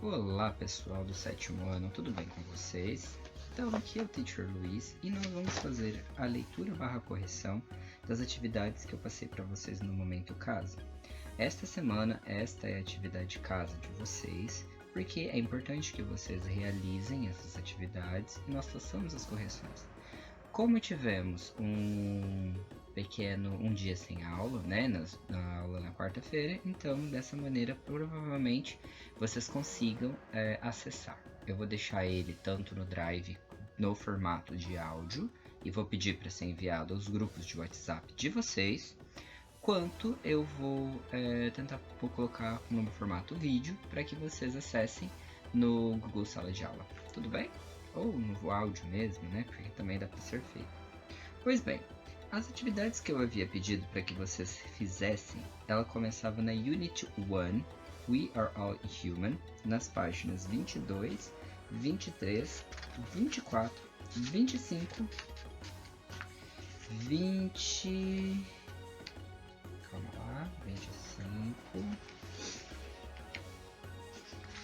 Olá pessoal do sétimo ano, tudo bem com vocês? Então aqui é o Teacher Luiz e nós vamos fazer a leitura barra correção das atividades que eu passei para vocês no momento casa. Esta semana, esta é a atividade casa de vocês, porque é importante que vocês realizem essas atividades e nós façamos as correções. Como tivemos um dia sem aula, né, na aula na quarta-feira, então dessa maneira provavelmente vocês consigam acessar. Eu vou deixar ele tanto no Drive no formato de áudio e vou pedir para ser enviado aos grupos de WhatsApp de vocês, quanto eu vou tentar colocar no formato vídeo para que vocês acessem no Google Sala de Aula. Tudo bem? Ou no áudio mesmo, né? Porque também dá para ser feito. Pois bem, as atividades que eu havia pedido para que vocês fizessem, ela começava na Unit 1, We Are All Human, nas páginas 22, 23, 24, 25, 20... Calma lá, 25...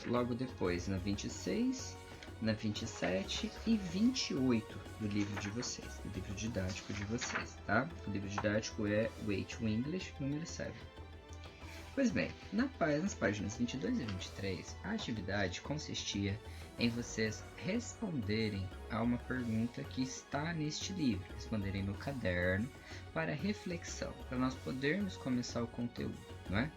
Logo depois, na 26, na 27 e 28 do livro de vocês, do livro didático de vocês, tá? O livro didático é Way to English, número 7. Pois bem, nas páginas 22 e 23, a atividade consistia em vocês responderem a uma pergunta que está neste livro, responderem no caderno para reflexão, para nós podermos começar o conteúdo, não é?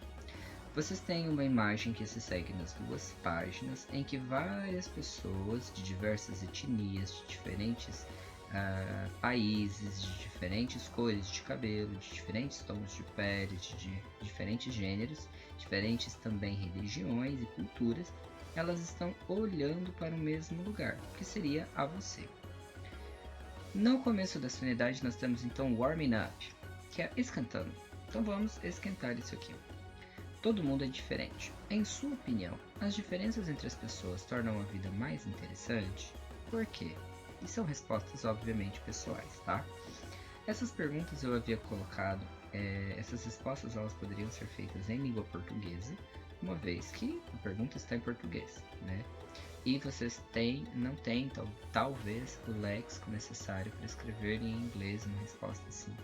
Vocês têm uma imagem que se segue nas duas páginas, em que várias pessoas de diversas etnias, de diferentes países, de diferentes cores de cabelo, de diferentes tons de pele, de diferentes gêneros, diferentes também religiões e culturas, elas estão olhando para o mesmo lugar, que seria a você. No começo dessa unidade nós temos então Warming Up, que é esquentando. Então vamos esquentar isso aqui. Todo mundo é diferente. Em sua opinião, as diferenças entre as pessoas tornam a vida mais interessante? Por quê? E são respostas obviamente pessoais, tá? Essas perguntas eu havia colocado, essas respostas elas poderiam ser feitas em língua portuguesa, uma vez que a pergunta está em português, né? E vocês não têm talvez o léxico necessário para escrever em inglês uma resposta assim.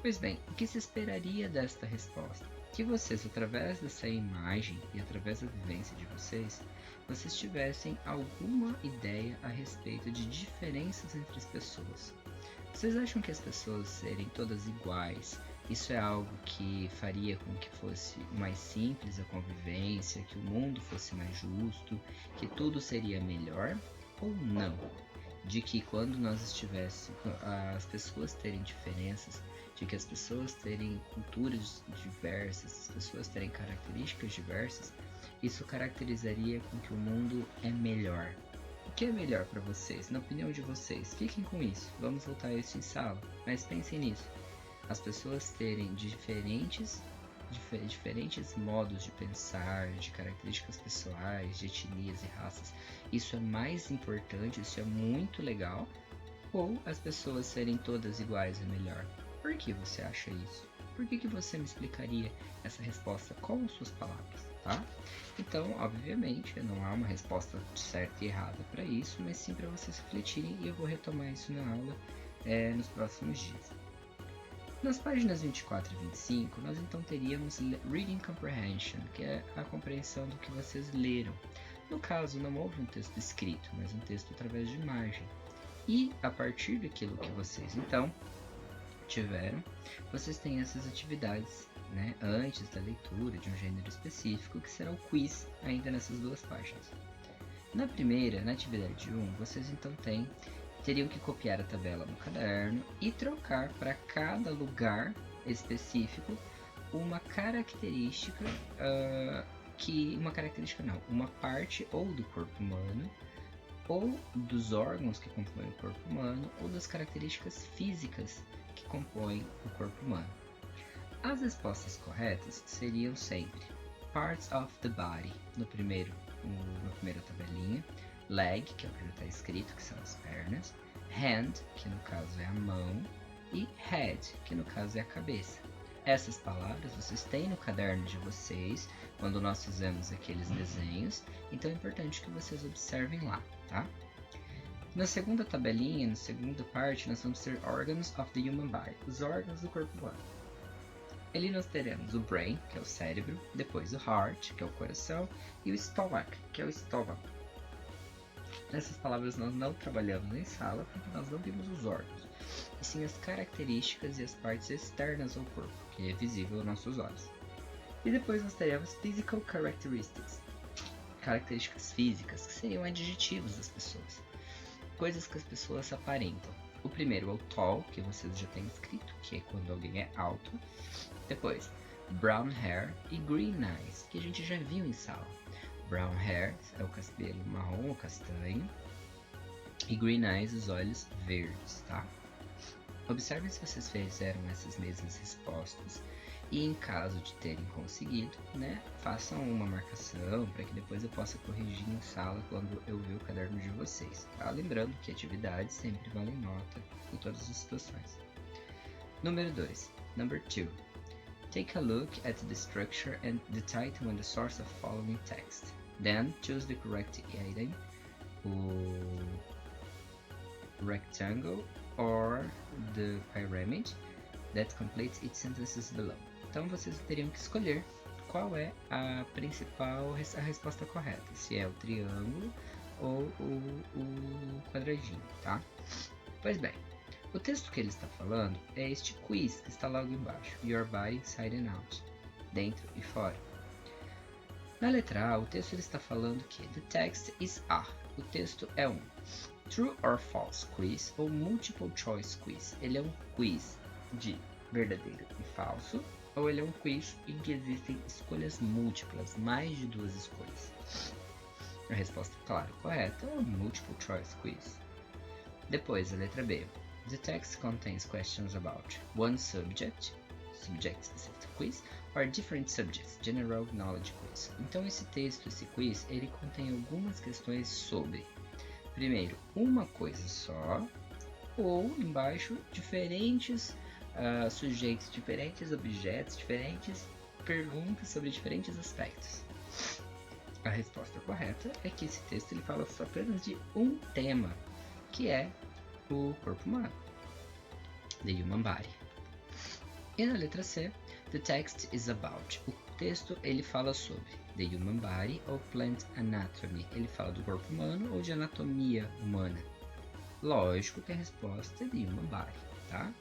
Pois bem, o que se esperaria desta resposta? Que vocês, através dessa imagem e através da vivência de vocês tivessem alguma ideia a respeito de diferenças entre as pessoas. Vocês acham que as pessoas serem todas iguais, isso é algo que faria com que fosse mais simples a convivência, que o mundo fosse mais justo, que tudo seria melhor? Ou não? De que quando nós estivéssemos, as pessoas terem diferenças, de que as pessoas terem culturas diversas, as pessoas terem características diversas, isso caracterizaria com que o mundo é melhor. O que é melhor para vocês? Na opinião de vocês, fiquem com isso. Vamos voltar a isso em sala, mas pensem nisso. As pessoas terem diferentes modos de pensar, de características pessoais, de etnias e raças, isso é mais importante, isso é muito legal, ou as pessoas serem todas iguais é melhor? Por que você acha isso? Por que você me explicaria essa resposta com suas palavras, tá? Então, obviamente, não há uma resposta certa e errada para isso, mas sim para vocês refletirem, e eu vou retomar isso na aula nos próximos dias. Nas páginas 24 e 25, nós então teríamos Reading Comprehension, que é a compreensão do que vocês leram. No caso, não houve um texto escrito, mas um texto através de imagem. E a partir daquilo que vocês então tiveram, vocês têm essas teridas, né, antes da leitura de um gênero específico, que será o quiz ainda nessas duas páginas. Na primeira, na atividade 1, vocês então teriam que copiar a tabela no caderno e trocar para cada lugar específico uma característica, uma parte ou do corpo humano, ou dos órgãos que compõem o corpo humano, ou das características físicas que compõem o corpo humano. As respostas corretas seriam sempre Parts of the Body, na primeira tabelinha, Leg, que é o que já está escrito, que são as pernas, Hand, que no caso é a mão, e Head, que no caso é a cabeça. Essas palavras vocês têm no caderno de vocês, quando nós fizemos aqueles desenhos, então é importante que vocês observem lá, tá? Na segunda tabelinha, na segunda parte, nós vamos ter Organs of the Human Body, os órgãos do corpo humano. Ali nós teremos o Brain, que é o cérebro, depois o Heart, que é o coração, e o Stomach, que é o estômago. Essas palavras nós não trabalhamos em sala, porque nós não vimos os órgãos, e sim as características e as partes externas ao corpo, que é visível aos nossos olhos. E depois nós teremos Physical Characteristics, características físicas, que seriam adjetivos das pessoas, coisas que as pessoas aparentam. O primeiro é o tall, que vocês já têm escrito, que é quando alguém é alto. Depois, brown hair e green eyes, que a gente já viu em sala. Brown hair é o cabelo marrom ou castanho, e green eyes, os olhos verdes, tá? Observem se vocês fizeram essas mesmas respostas e em caso de terem conseguido, né, façam uma marcação para que depois eu possa corrigir em sala quando eu ver o caderno de vocês, tá? Lembrando que atividades sempre valem nota em todas as situações. Número 2. Number 2. Take a look at the structure and the title and the source of following text. Then choose the correct item, o rectangle or the pyramid that completes its sentences below. Então vocês teriam que escolher qual é a resposta correta, se é o triângulo ou o quadradinho, tá? Pois bem, o texto que ele está falando é este quiz que está logo embaixo, Your Body Inside and Out, dentro e fora. Na letra A, o texto ele está falando que the text is A, o texto é um True or False quiz ou Multiple Choice quiz. Ele é um quiz de verdadeiro e falso, ou ele é um quiz em que existem escolhas múltiplas, mais de duas escolhas. A resposta, claro, correta é um Multiple Choice quiz. Depois, a letra B. The text contains questions about one subject specific quiz, or different subjects, general knowledge quiz. Então esse texto, esse quiz, ele contém algumas questões sobre, primeiro, uma coisa só, ou embaixo, diferentes sujeitos, diferentes objetos, diferentes perguntas sobre diferentes aspectos. A resposta correta é que esse texto ele fala só apenas de um tema, que é o corpo humano, the human body. E na letra C, the text is about. O texto ele fala sobre the human body ou plant anatomy. Ele fala do corpo humano ou de anatomia humana. Lógico que a resposta é the human body, tá?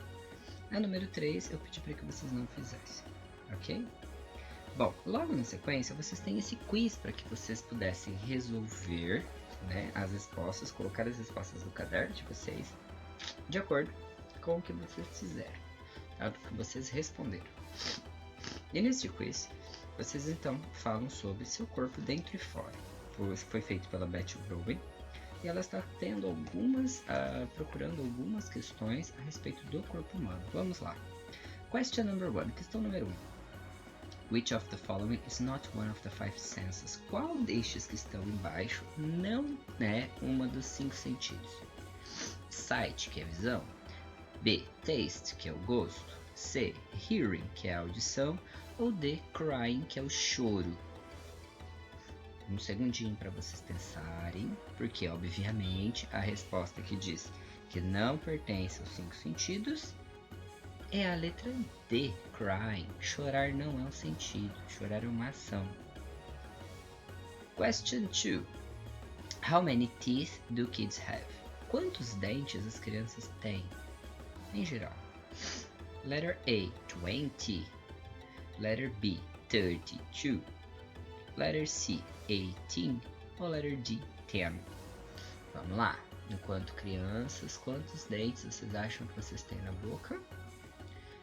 A número 3 eu pedi para que vocês não fizessem, ok? Bom, logo na sequência vocês têm esse quiz para que vocês pudessem resolver, né, as respostas, colocar as respostas no caderno de vocês de acordo com o que vocês fizeram, tá? Do que vocês responderam. E neste quiz, vocês então falam sobre seu corpo dentro e fora. Foi feito pela Beth Rowan e ela está tendo procurando algumas questões a respeito do corpo humano. Vamos lá. Question number 1, questão número 1. Which of the following is not one of the 5 senses? Qual destes que estão embaixo não é uma dos 5 sentidos? Sight, que é a visão. B. Taste, que é o gosto. C. Hearing, que é a audição. Ou D. Crying, que é o choro. Um segundinho para vocês pensarem, porque obviamente a resposta que diz que não pertence aos 5 sentidos é a letra D, crying. Chorar não é um sentido, chorar é uma ação. Question 2. How many teeth do kids have? Quantos dentes as crianças têm? Em geral. Letter A, 20. Letter B, 32. Letter C, 18. Ou letter D, 10. Vamos lá. Enquanto crianças, quantos dentes vocês acham que vocês têm na boca?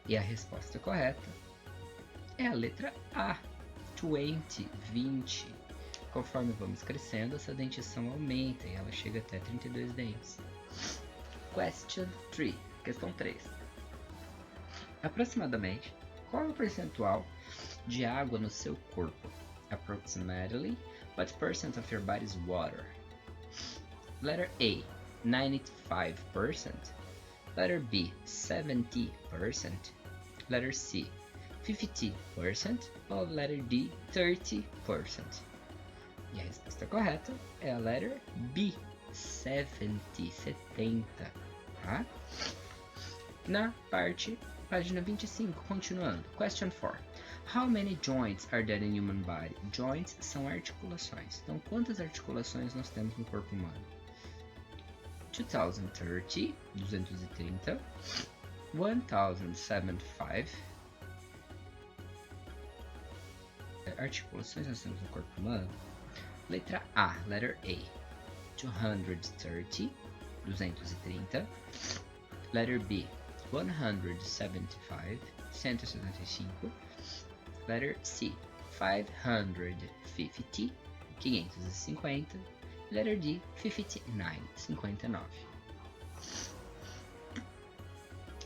E a resposta correta é a letra A, 20. Conforme vamos crescendo, essa dentição aumenta e ela chega até 32 dentes. Question 3, questão 3. Aproximadamente, qual é o percentual de água no seu corpo? Approximately, what percent of your body is water? Letter A, 95%. Letter B, 70%. Letter C, 50% ou letter D, 30%? E a resposta correta é a letter B, 70, tá? Na página 25, continuando. Question 4. How many joints are there in human body? Joints são articulações. Então, quantas articulações nós temos no corpo humano? 230, 1075. Articulações nós temos no corpo humano? Letra A, letter A, 230, 230. Letter B, 175, 175. Letter C, 550, 550. Letter D, 59, 59.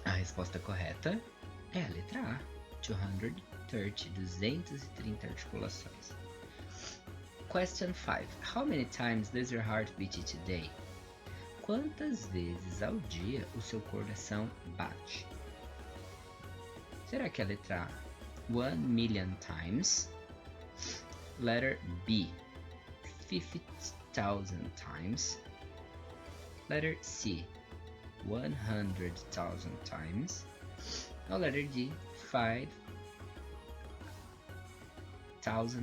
A resposta correta é a letra A, 230, 230 articulações. Question 5. How many times does your heart beat today? Quantas vezes ao dia o seu coração bate? Será que é a letra A, 1,000,000 times? Letter B, 50,000 times? Letter C, 100,000 times? Ou letter D, 5,000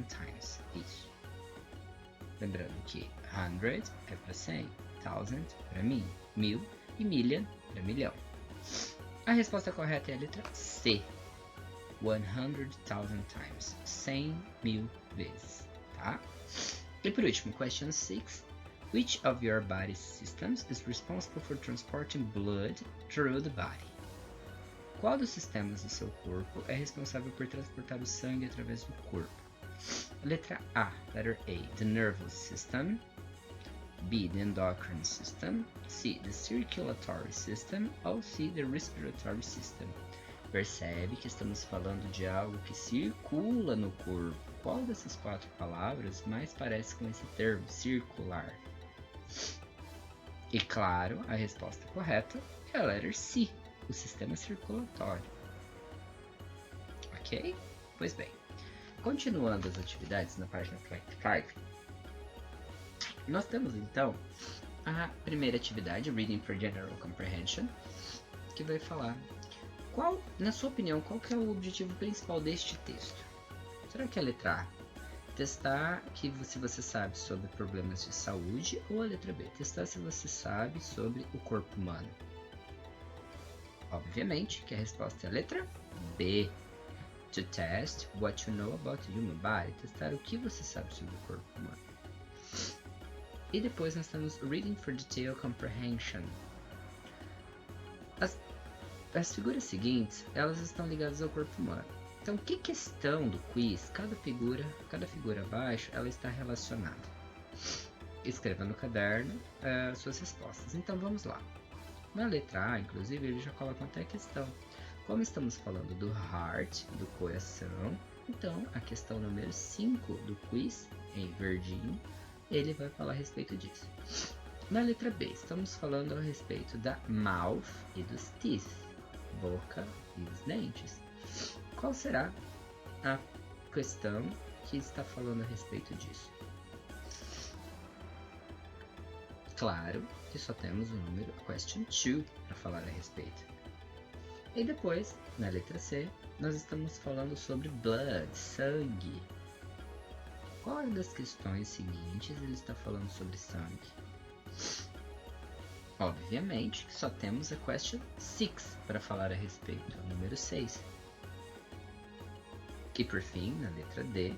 times? Isso. Lembrando que 100 é para 100, 1000 para 1000 e million para milhão. A resposta correta é a letra C, 100,000 times, 100.000 vezes, tá? E por último, question 6. Which of your body systems is responsible for transporting blood through the body? Qual dos sistemas do seu corpo é responsável por transportar o sangue através do corpo? Letra A, letter A, the nervous system. B, the endocrine system. C, the circulatory system. Ou C, the respiratory system. Percebe que estamos falando de algo que circula no corpo. Qual dessas quatro palavras mais parece com esse termo, circular? E claro, a resposta correta é a letter C, o sistema circulatório. Ok? Pois bem, continuando as atividades na página 25, nós temos então a primeira atividade, Reading for General Comprehension, que vai falar na sua opinião, qual que é o objetivo principal deste texto? Será que é a letra A, testar se você sabe sobre problemas de saúde, ou a letra B, testar se você sabe sobre o corpo humano? Obviamente que a resposta é a letra B, to test what you know about the human body, testar o que você sabe sobre o corpo humano. E depois nós temos Reading for Detailed Comprehension. As figuras seguintes, elas estão ligadas ao corpo humano. Então, que questão do quiz, cada figura abaixo, ela está relacionada? Escreva no caderno suas respostas. Então, vamos lá. Na letra A, inclusive, ele já coloca até a questão. Como estamos falando do heart, do coração, então, a questão número 5 do quiz, em verdinho, ele vai falar a respeito disso. Na letra B, estamos falando a respeito da mouth e dos teeth, boca e os dentes. Qual será a questão que está falando a respeito disso? Claro que só temos o número question 2 para falar a respeito. E depois, na letra C, nós estamos falando sobre blood, sangue. Qual das questões seguintes ele está falando sobre sangue? Obviamente que só temos a question 6 para falar a respeito, o número 6. E por fim, na letra D,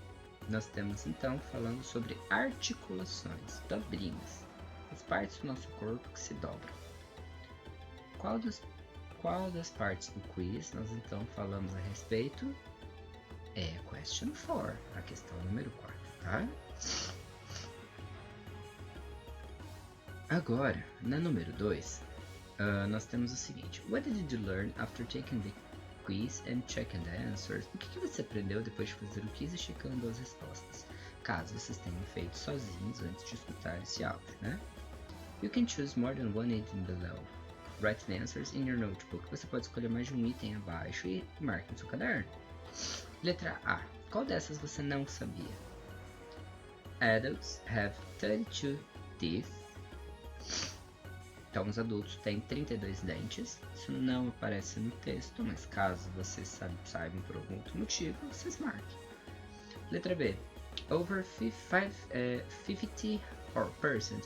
nós temos então falando sobre articulações, dobrinhas, as partes do nosso corpo que se dobram. Qual das partes do quiz nós então falamos a respeito? É a question 4, a questão número 4, tá? Agora, na número 2, nós temos o seguinte. What did you learn after taking the quiz and checking the answers? O que você aprendeu depois de fazer o quiz e checando as respostas? Caso vocês tenham feito sozinhos antes de escutar esse áudio, né? You can choose more than one item below. Write the answers in your notebook. Você pode escolher mais de um item abaixo e marque no seu caderno. Letra A. Qual dessas você não sabia? Adults have 32 teeth. Então, os adultos têm 32 dentes. Isso não aparece no texto, mas caso vocês saibam por algum outro motivo, vocês marquem. Letra B. Over 50%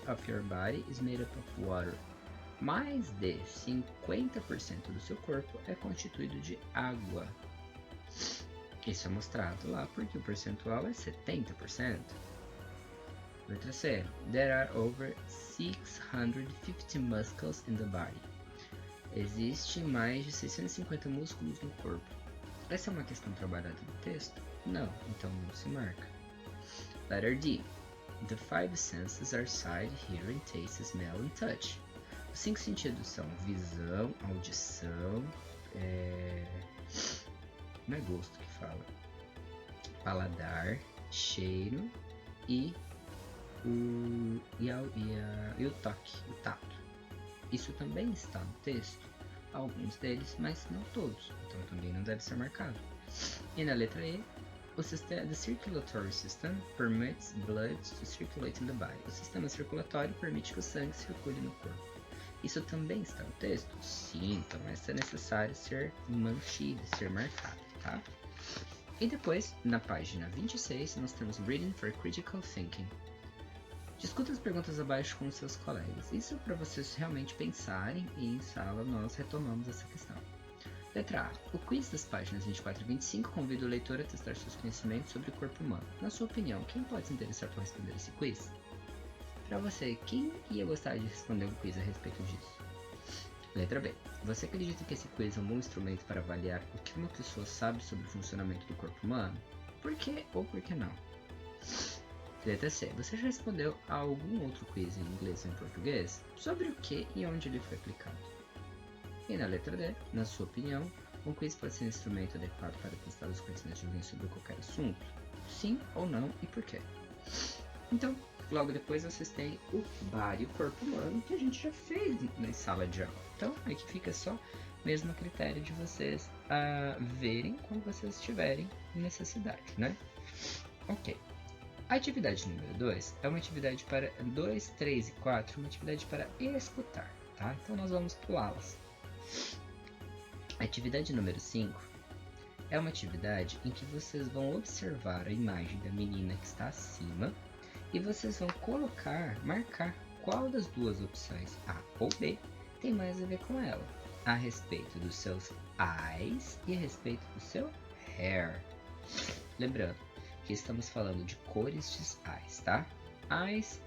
of your body is made up of water. Mais de 50% do seu corpo é constituído de água. Isso é mostrado lá porque o percentual é 70%. Letra C. There are over 650 muscles in the body. Existem mais de 650 músculos no corpo. Essa é uma questão trabalhada no texto? Não, então não se marca. Letter D. The 5 senses are sight, hearing, taste, smell and touch. Os 5 sentidos são visão, audição, não é gosto que fala, paladar, cheiro e o toque, o tato. Isso também está no texto, alguns deles, mas não todos, então também não deve ser marcado. E na letra E, the circulatory system permits blood to circulate in the body. O sistema circulatório permite que o sangue circule no corpo. Isso também está no texto? Sim, então essa é necessário ser mantido, ser marcado, tá? E depois, na página 26, nós temos Reading for Critical Thinking. Discuta as perguntas abaixo com seus colegas. Isso para vocês realmente pensarem e em sala nós retomamos essa questão. Letra A. O quiz das páginas 24 e 25 convida o leitor a testar seus conhecimentos sobre o corpo humano. Na sua opinião, quem pode se interessar por responder esse quiz? Para você, quem ia gostar de responder um quiz a respeito disso? Letra B. Você acredita que esse quiz é um bom instrumento para avaliar o que uma pessoa sabe sobre o funcionamento do corpo humano? Por que ou por que não? Letra C. Você já respondeu a algum outro quiz em inglês ou em português? Sobre o que e onde ele foi aplicado? E na letra D, na sua opinião, um quiz pode ser um instrumento adequado para testar os conhecimentos de alguém sobre qualquer assunto? Sim ou não e por quê? Então, logo depois vocês têm o body, o corpo humano, que a gente já fez na sala de aula. Então, aqui fica só mesmo a critério de vocês verem quando vocês tiverem necessidade, né? Ok. A atividade número 2 é uma atividade para 2, 3 e 4, uma atividade para escutar, tá? Então nós vamos pulá-las. A atividade número 5 é uma atividade em que vocês vão observar a imagem da menina que está acima e vocês vão marcar qual das duas opções, A ou B, tem mais a ver com ela, a respeito dos seus eyes e a respeito do seu hair. Lembrando que estamos falando de cores de eyes, tá? Eyes,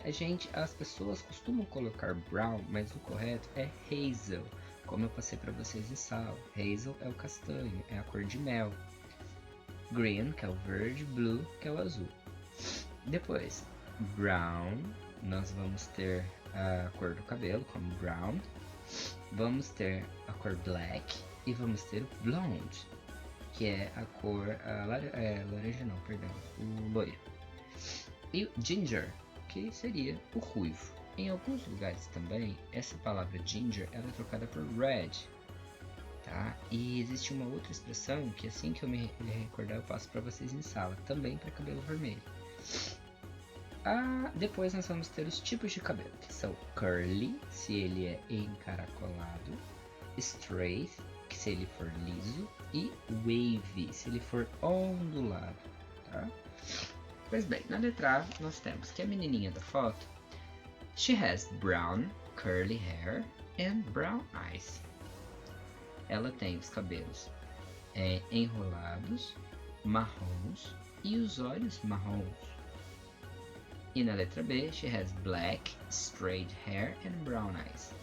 as pessoas costumam colocar brown, mas o correto é hazel, como eu passei para vocês em sala. Hazel é o castanho, é a cor de mel. Green, que é o verde, blue, que é o azul. Depois, brown, nós vamos ter a cor do cabelo, como brown. Vamos ter a cor black e vamos ter o blonde, que é a cor laranja não, perdão, o loiro. E o ginger, que seria o ruivo. Em alguns lugares também, essa palavra ginger ela é trocada por red, tá? E existe uma outra expressão que assim que eu me recordar eu passo para vocês em sala, também para cabelo vermelho. Depois nós vamos ter os tipos de cabelo, que são curly, se ele é encaracolado, straight, que se ele for liso, e wavy, se ele for ondulado, tá? Pois bem, na letra A nós temos que a menininha da foto, she has brown curly hair and brown eyes. Ela tem os cabelos enrolados, marrons e os olhos marrons. E na letra B, she has black straight hair and brown eyes.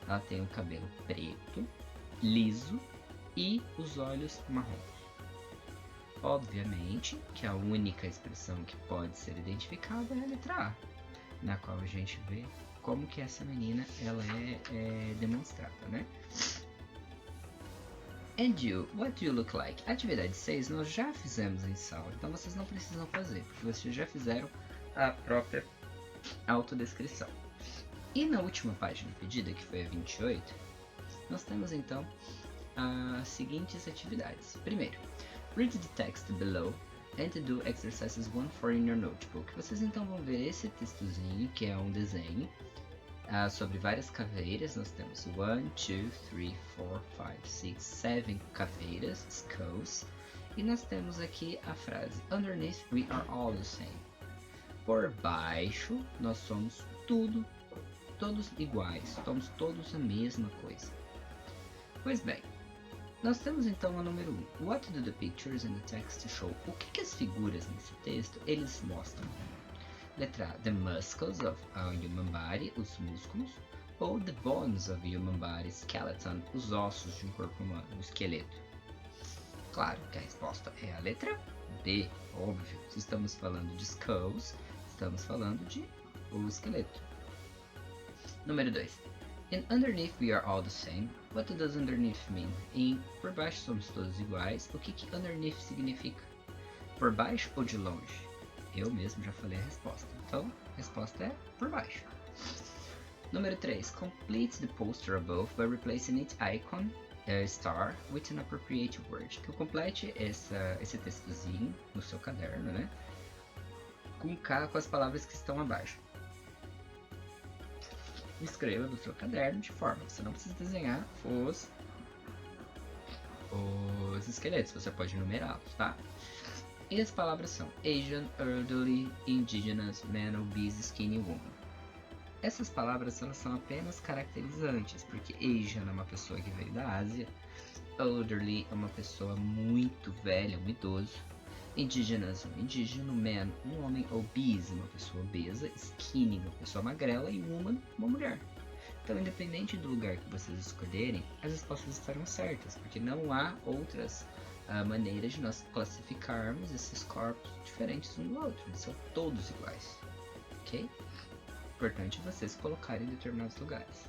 Ela tem o cabelo preto, liso e os olhos marrons. Obviamente que a única expressão que pode ser identificada é a letra A, na qual a gente vê como que essa menina ela é demonstrada, né? And you, what do you look like? Atividade 6 nós já fizemos em sala, então vocês não precisam fazer, porque vocês já fizeram a própria autodescrição. E na última página pedida, que foi a 28, nós temos então as seguintes atividades. Primeiro, Read the text below and do exercises 1 4 in your notebook. Vocês então vão ver esse textozinho, que é um desenho sobre várias caveiras. Nós temos 1, 2, 3, 4, 5, 6, 7 caveiras, skulls. E nós temos aqui a frase Underneath we are all the same. Por baixo, nós somos todos iguais, somos todos a mesma coisa. Pois bem, nós temos então a número 1. What do the pictures and the text show? O que as figuras nesse texto eles mostram? Letra A, the muscles of a human body, os músculos, ou the bones of a human body, skeleton, os ossos de um corpo humano, o esqueleto. Claro que a resposta é a letra B, óbvio. Se estamos falando de skulls, estamos falando de o esqueleto. Número 2. And underneath we are all the same. What does underneath mean? Em por baixo somos todos iguais. O que underneath significa? Por baixo ou de longe? Eu mesmo já falei a resposta. Então, a resposta é por baixo. Número 3. Complete the poster above by replacing each icon star with an appropriate word. Que eu complete esse textozinho no seu caderno, né? Com as palavras que estão abaixo. Escreva no seu caderno de forma que você não precisa desenhar os esqueletos, você pode numerá-los, tá? E as palavras são Asian, elderly, indigenous, man, obese, skinny, woman. Essas palavras elas são apenas caracterizantes, porque Asian é uma pessoa que veio da Ásia, elderly é uma pessoa muito velha, um idoso, indigenous, um indígena, man, um homem, obese, uma pessoa obesa, skinny, uma pessoa magrela e woman, uma mulher. Então, independente do lugar que vocês escolherem, as respostas estarão certas, porque não há outras maneiras de nós classificarmos esses corpos diferentes um do outro, eles são todos iguais, ok? Importante vocês colocarem em determinados lugares.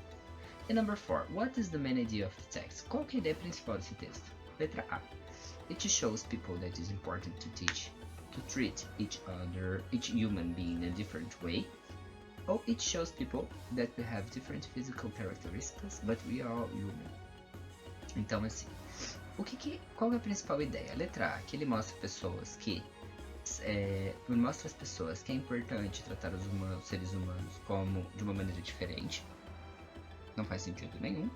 E number 4, what is the main idea of the text? Qual que é a ideia principal desse texto? Letra A. It shows people that it is important to treat each human being in a different way. Or it shows people that we have different physical characteristics, but we are all human. Então assim, qual é a principal ideia? Letra A, que ele mostra pessoas que mostra às pessoas que é importante tratar os seres humanos como de uma maneira diferente. Não faz sentido nenhum.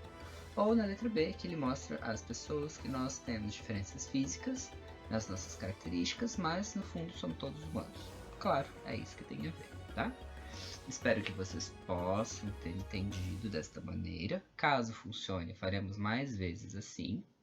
Ou na letra B, que ele mostra às pessoas que nós temos diferenças físicas nas nossas características, mas no fundo somos todos humanos. Claro, é isso que tem a ver, tá? Espero que vocês possam ter entendido desta maneira. Caso funcione, faremos mais vezes assim.